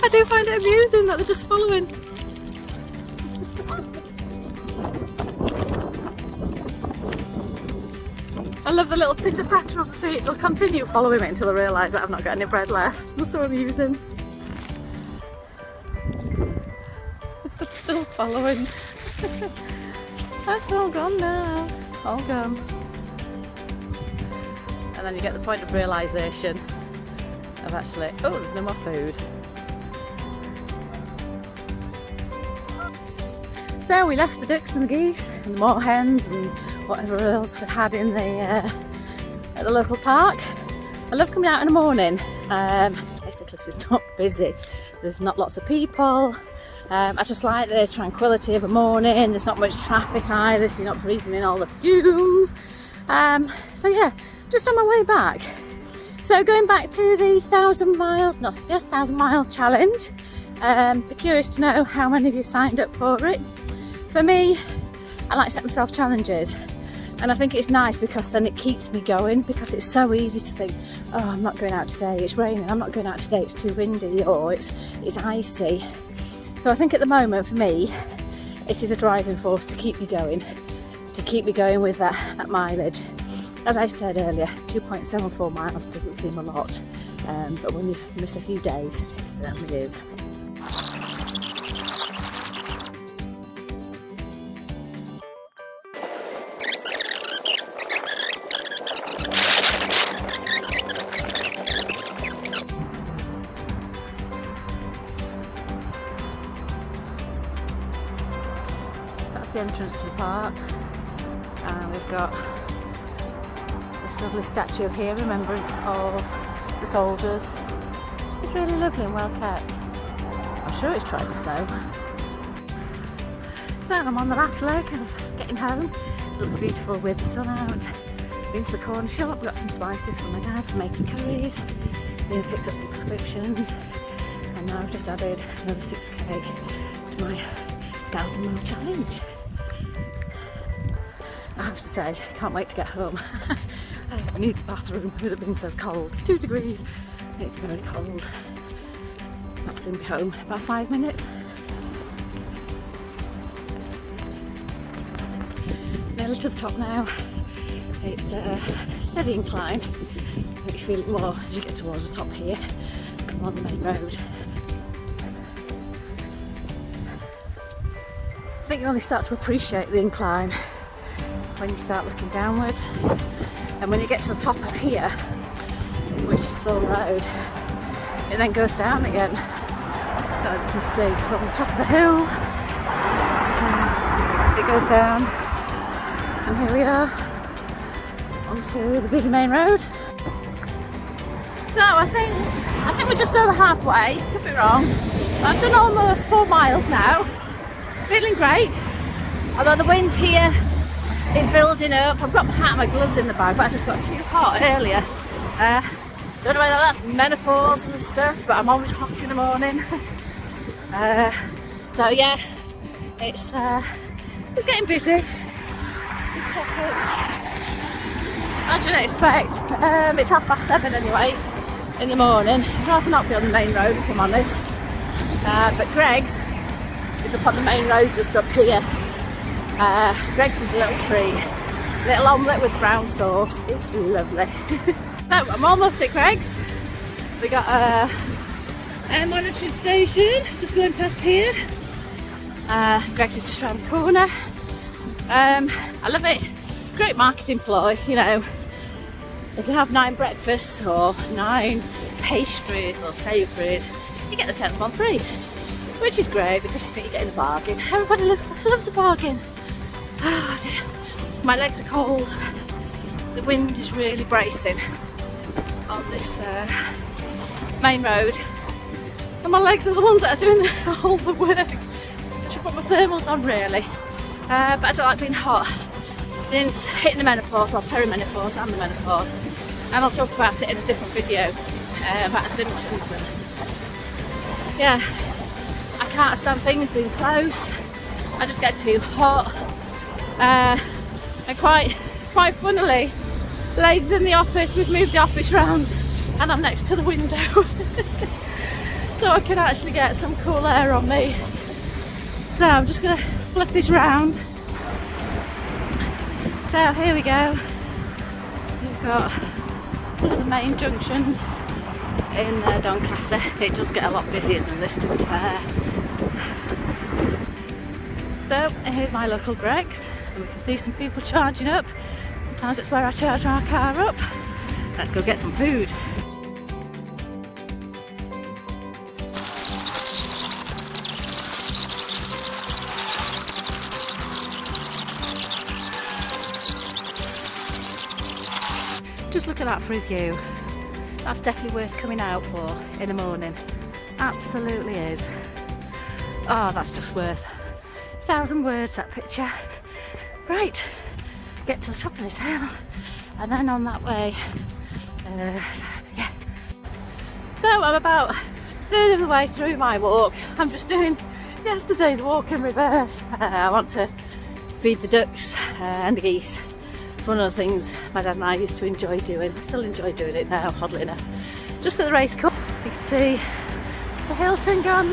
I do find it amusing that they're just following. I love the little pitter patter of the feet. They'll continue following me until they realise that I've not got any bread left. That's so amusing. They're still following. That's all gone now. All gone. And then you get the point of realisation of actually, oh, there's no more food. So we left the ducks and the geese and the moorhens and whatever else we had in the at the local park. I love coming out in the morning, basically because it's not busy, there's not lots of people. I just like the tranquility of a morning, there's not much traffic either, so you're not breathing in all the fumes. So yeah, just on my way back. So going back to the 1,000 mile challenge. Be curious to know how many of you signed up for it. For me, I like to set myself challenges, and I think it's nice because then it keeps me going, because it's so easy to think, oh, I'm not going out today, it's raining, I'm not going out today, it's too windy, or it's icy. So I think at the moment for me, it is a driving force to keep me going with that mileage. As I said earlier, 2.74 miles doesn't seem a lot, but when you miss a few days, it certainly is. That's the entrance to the park, and we've got this lovely statue here, remembrance of the soldiers. It's really lovely and well kept. I'm sure it's tried the snow. So I'm on the last leg of getting home. It looks beautiful with the sun out. Been to the corner shop, got some spices for my dad for making curries. Then picked up some prescriptions, and now I've just added another 6k to my 1,000 mile challenge. I have to say, can't wait to get home. I need the bathroom with it being so cold. 2 degrees, it's very cold. I'll soon be home, about 5 minutes. Nearly to the top now. It's a steady incline. You feel it more as you get towards the top here. Come on the main road. I think you only start to appreciate the incline when you start looking downwards, and when you get to the top of here, which is Thorn Road, it then goes down again. As you can see, we're on the top of the hill, so it goes down, and here we are onto the busy main road. So I think we're just over halfway, could be wrong. I've done almost 4 miles now, feeling great, although the wind here is building up. I've got my hat and my gloves in the bag, but I just got too hot earlier. Don't know whether that's menopause and stuff, but I'm always hot in the morning. So yeah, it's getting busy. As you'd expect, it's 7:30 anyway in the morning. I'd rather not be on the main road, if I'm honest. But Greggs is up on the main road just up here. Greggs is a little treat. Little omelette with brown sauce. It's lovely. So I'm almost at Greggs. We got a air monitoring station just going past here. Greggs is just around the corner. I love it. Great marketing ploy, you know. If you have 9 breakfasts or 9 pastries or savouries, you get the 10th one free, which is great because you think you're getting a bargain. Everybody loves a bargain. Oh dear. My legs are cold. The wind is really bracing on this main road, and my legs are the ones that are doing all the work. I should put my thermals on really, but I don't like being hot since hitting the menopause, or perimenopause and the menopause, and I'll talk about it in a different video about the symptoms. And yeah, I can't stand things being close. I just get too hot. And quite funnily, ladies in the office, we've moved the office round and I'm next to the window. so I can actually get some cool air on me. So I'm just going to flip this round. So here we go. We've got one of the main junctions in Doncaster. It does get a lot busier than this, to be fair. So here's my local Greggs, and we can see some people charging up. Sometimes it's where I charge our car up. Let's go get some food. Just look at that fruit view. That's definitely worth coming out for in the morning. Absolutely is. Oh, that's just worth 1,000 words, that picture. Right, get to the top of this hill and then on that way. Yeah. So I'm about a third of the way through my walk. I'm just doing yesterday's walk in reverse. I want to feed the ducks and the geese. It's one of the things my dad and I used to enjoy doing. I still enjoy doing it now, oddly enough. Just at the race course, you can see the Hilton Gun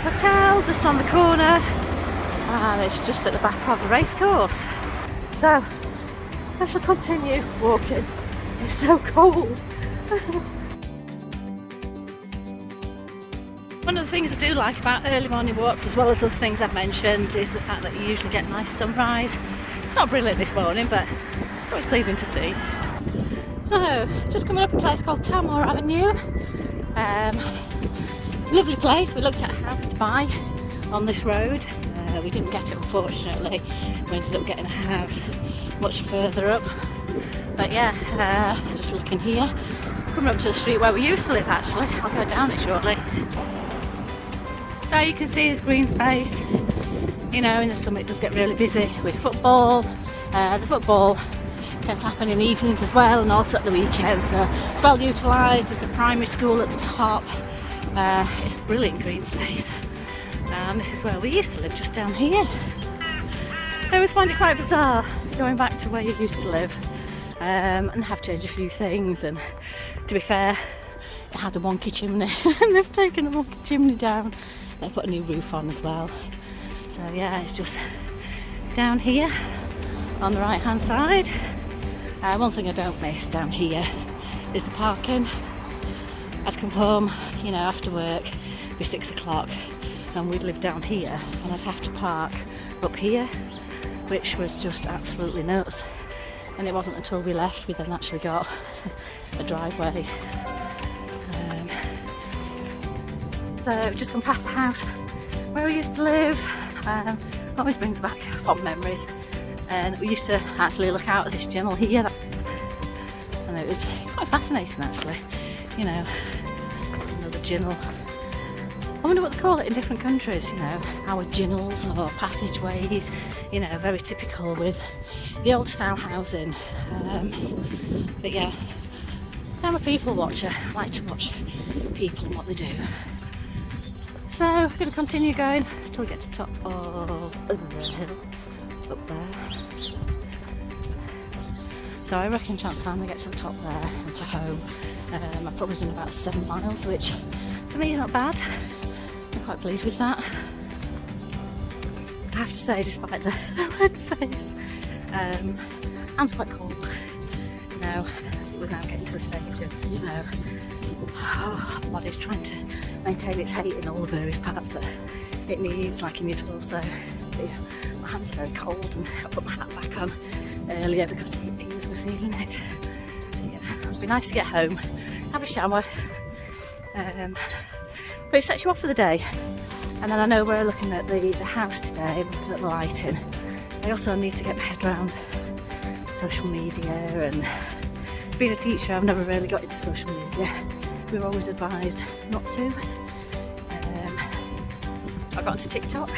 Hotel just on the corner, and it's just at the back of the race course. So I shall continue walking. It's so cold. One of the things I do like about early morning walks, as well as other things I've mentioned, is the fact that you usually get a nice sunrise. It's not brilliant this morning, but it's always pleasing to see. So, just coming up a place called Tamworth Avenue. Lovely place. We looked at a house to buy on this road. We didn't get it, unfortunately. We ended up getting a house much further up. But yeah, just looking here. Coming up to the street where we used to live, actually. I'll go down it shortly. So you can see this green space. You know, in the summer it does get really busy with football. The football tends to happen in the evenings as well, and also at the weekends. So it's well utilised. There's a primary school at the top. It's a brilliant green space. This is where we used to live, just down here. I always find it quite bizarre going back to where you used to live, and have changed a few things. And to be fair, it had a wonky chimney, and they've taken the wonky chimney down. They put a new roof on as well. So yeah, it's just down here on the right hand side. One thing I don't miss down here is the parking. I'd come home, you know, after work, it'd be 6 o'clock, and we'd live down here, and I'd have to park up here, which was just absolutely nuts. And it wasn't until we left we then actually got a driveway. So just come past the house where we used to live. Always brings back fond memories. And we used to actually look out at this channel here, and it was quite fascinating actually. You know, another ginnel. I wonder what they call it in different countries, you know, our ginnels or passageways, you know, very typical with the old style housing. But yeah, I'm a people watcher. I like to watch people and what they do. So we're going to continue going until we get to the top of the hill up there. So I reckon chance time we get to the top there and to home. I've probably done about 7 miles, which for me is not bad. I'm quite pleased with that. I have to say, despite the red face, hands quite cold. You know, we're now getting to the stage of, you know, our body's trying to maintain its heat in all the various parts that it needs, like in your torso. But yeah, my hands are very cold, and I put my hat back on earlier because the ears were feeling it. So yeah, it'd be nice to get home, have a shower, but it sets you off for the day. And then I know we're looking at the house today, looking at the lighting. I also need to get my head around social media, and being a teacher I've never really got into social media. We were always advised not to. I got into TikTok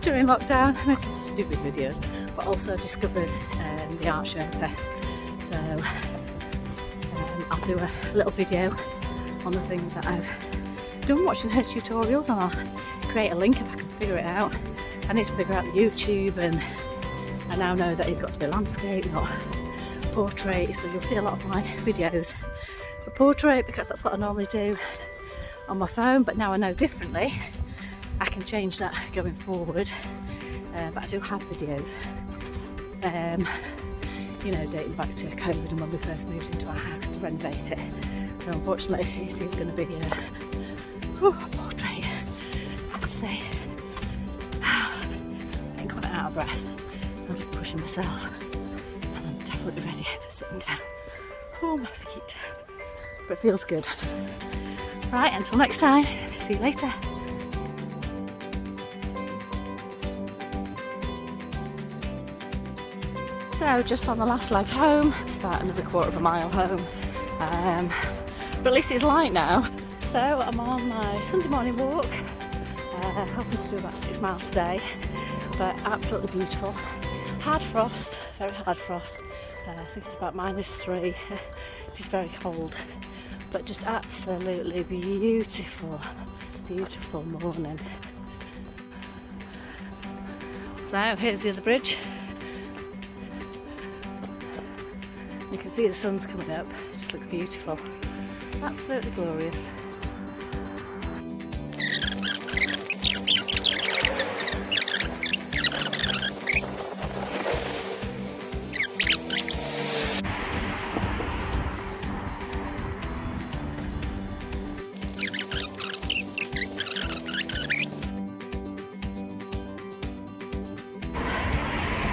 during lockdown. I made some stupid videos, but also discovered the Art Sherpa. So I'll do a little video on the things that I've done watching her tutorials, and I'll create a link if I can figure it out. I need to figure out the YouTube, and I now know that it's got to be landscape, not portrait. So you'll see a lot of my videos for portrait because that's what I normally do. on my phone, but now I know differently. I can change that going forward, but I do have videos, you know, dating back to COVID and when we first moved into our house to renovate it. So unfortunately it is going to be a portrait, I have to say. I'm quite out of breath. I'm just pushing myself, and I'm definitely ready for sitting down. Oh, my feet. But it feels good. Right, until next time, see you later. So just on the last leg home, it's about another quarter of a mile home, but at least it's light now. So I'm on my Sunday morning walk, hoping to do about 6 miles today, but absolutely beautiful. Hard frost, very hard frost, I think it's about -3, it is very cold, but just absolutely beautiful, beautiful morning. So here's the other bridge. You can see the sun's coming up, it just looks beautiful, absolutely glorious.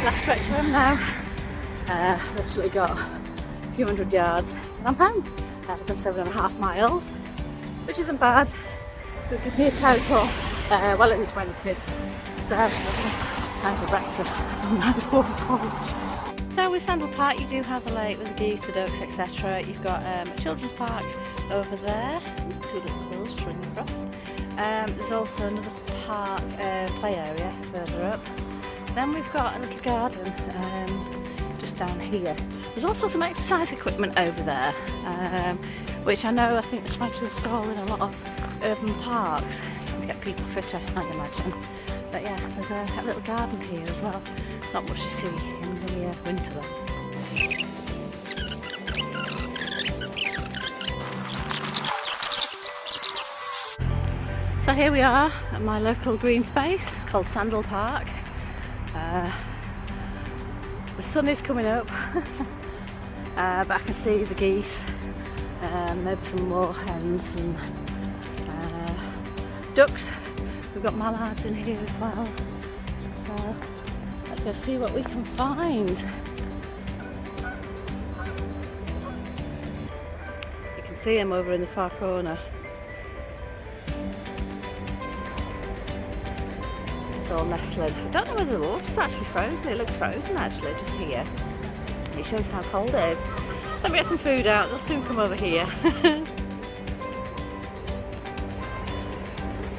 Last stretch home now, literally got a few hundred yards and I'm home. I've done 7.5 miles, which isn't bad. It gives me a total, well in the 20s, so time for breakfast, some nice warm porridge. So with Sandal Park you do have a lake with the geese, the ducks, etc. You've got a children's park over there, 2 little squirrels trotting across. There's also another park play area further up. Then we've got a little garden just down here. There's also some exercise equipment over there, which I think they're trying to install in a lot of urban parks to get people fitter, I'd imagine. But yeah, there's a little garden here as well. Not much to see in the winter though. So here we are at my local green space. It's called Sandal Park. The sun is coming up, but I can see the geese, maybe some moorhens and ducks. We've got mallards in here as well. So let's go see what we can find. You can see them over in the far corner. All nestling. I don't know whether the water's actually frozen. It looks frozen actually, just here. It shows how cold it is. Let me get some food out, they'll soon come over here.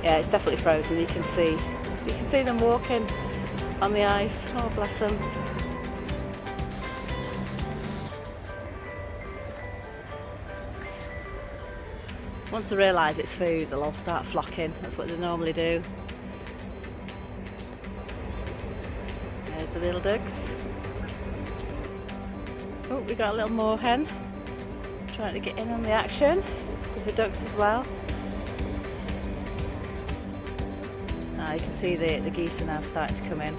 Yeah, it's definitely frozen, you can see them walking on the ice. Oh, bless them. Once they realise it's food, they'll all start flocking. That's what they normally do. The little ducks. Oh, we got a little moorhen trying to get in on the action with the ducks as well. Now you can see the geese are now starting to come in.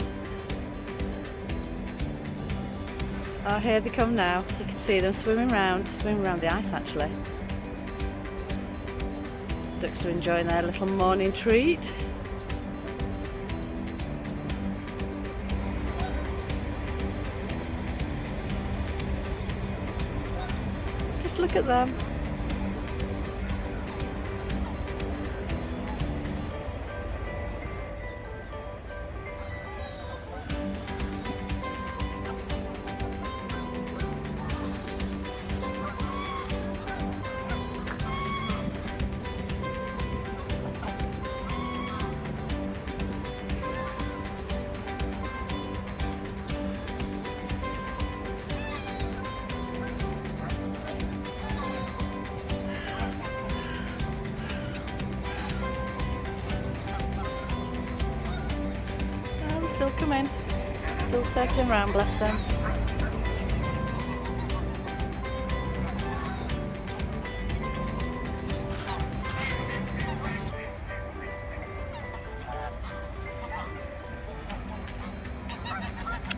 Oh, here they come now. You can see them swimming around the ice actually. Ducks are enjoying their little morning treat. Look at them. Still coming, still circling around, bless them.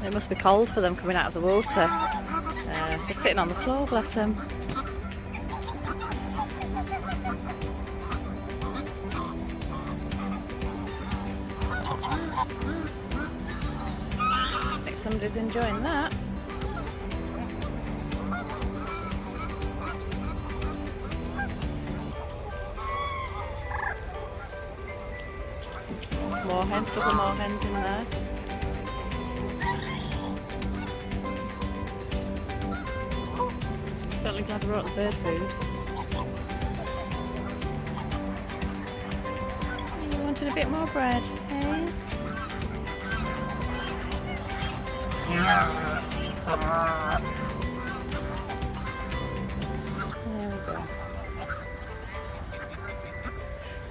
It must be cold for them coming out of the water. They're sitting on the floor, bless them. I think somebody's enjoying that. More hens, couple more hens in there. Certainly glad I brought the bird food. You wanted a bit more bread, eh? There we go.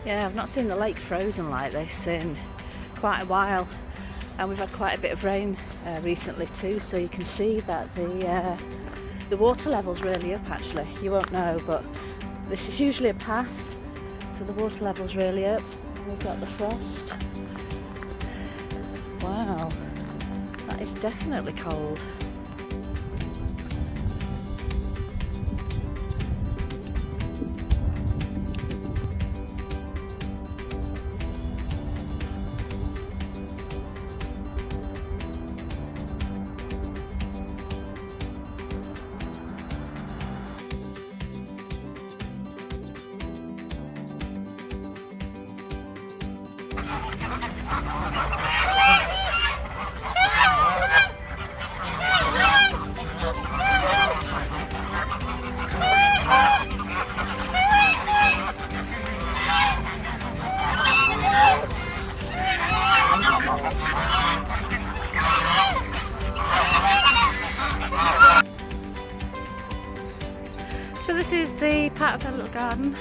Yeah, I've not seen the lake frozen like this in quite a while, and we've had quite a bit of rain recently too, so you can see that the water level's really up actually. You won't know, but this is usually a path, so the water level's really up. We've got the frost. Wow, that is definitely cold. So this is the part of our little garden.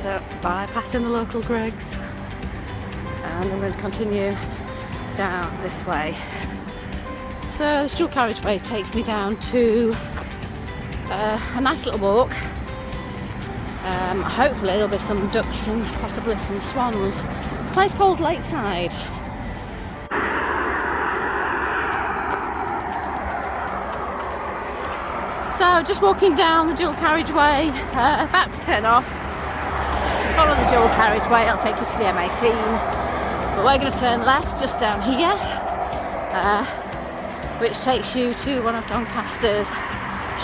So bypassing the local Greggs, and I'm going to continue down this way. So this dual carriageway takes me down to a nice little walk. Hopefully there'll be some ducks and possibly some swans. A place called Lakeside. So just walking down the dual carriageway, about to turn off. Follow the dual carriageway, it'll take you to the M18. But we're going to turn left just down here, which takes you to one of Doncaster's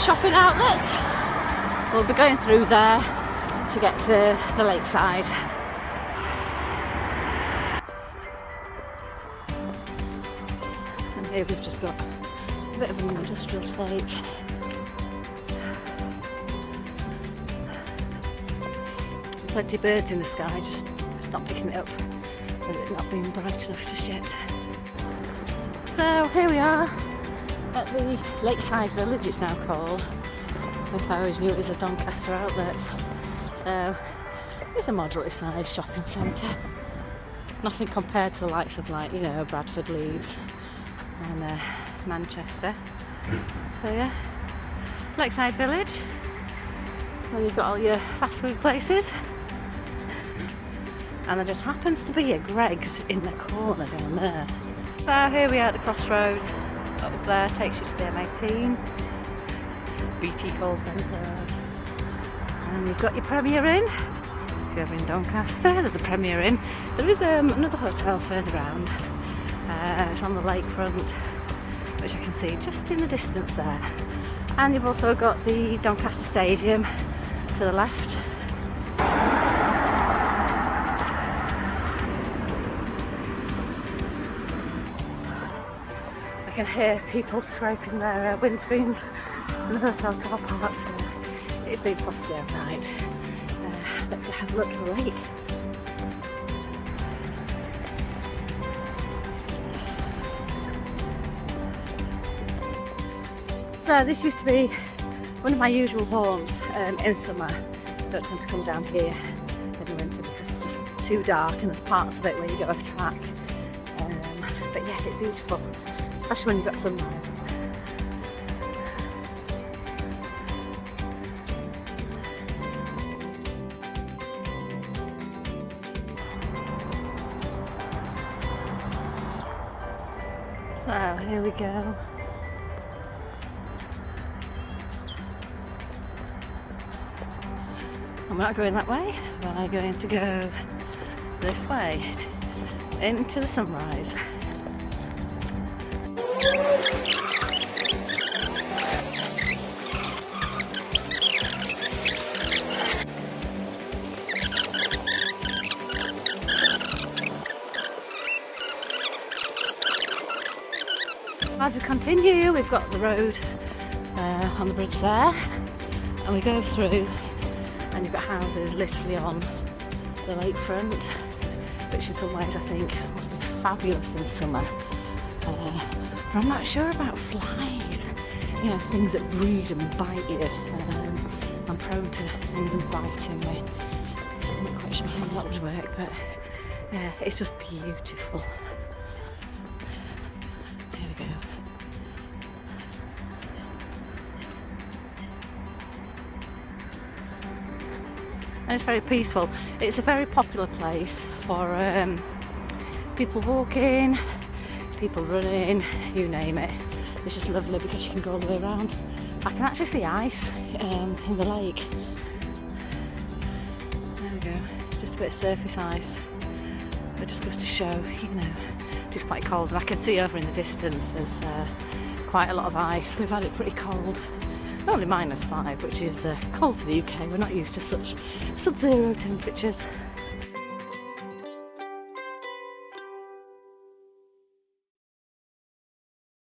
shopping outlets. We'll be going through there to get to the lakeside. And here we've just got a bit of an industrial estate. Plenty of birds in the sky, just not picking it up with it not being bright enough just yet. So here we are at the Lakeside Village, it's now called. I always knew it was a Doncaster outlet. So it's a moderately sized shopping centre. Nothing compared to the likes of, like, you know, Bradford, Leeds and Manchester. So yeah, Lakeside Village. Well, you've got all your fast food places. And there just happens to be a Greggs in the corner down there. So here we are at the crossroads. Up there takes you to the M18, BT Call Centre. And you've got your Premier Inn. If you're ever in Doncaster, there's a Premier Inn. There is another hotel further round. It's on the lakefront, which I can see just in the distance there. And you've also got the Doncaster Stadium to the left. I can hear people scraping their windscreens in the hotel car park, so it's been frosty outside. Let's have a look at the lake. So this used to be one of my usual haunts in summer. I don't tend to come down here in the winter because it's just too dark and there's parts of it where you go off track. But yeah, it's beautiful, especially when you've got sunrise. So here we go. I'm not going that way, we're going to go this way into the sunrise. As we continue, we've got the road on the bridge there, and we go through, and you've got houses literally on the lakefront, which in some ways I think must be fabulous in summer. But I'm not sure about flies, you know, things that breed and bite you. I'm prone to things biting me. I'm not quite sure how that would work, but yeah, it's just beautiful. There we go. And it's very peaceful. It's a very popular place for people walking, people running, you name it. It's just lovely because you can go all the way around. I can actually see ice in the lake. There we go, just a bit of surface ice. It just goes to show, you know, it's quite cold. And I can see over in the distance there's quite a lot of ice. We've had it pretty cold. Only -5, which is cold for the UK. We're not used to such sub-zero temperatures.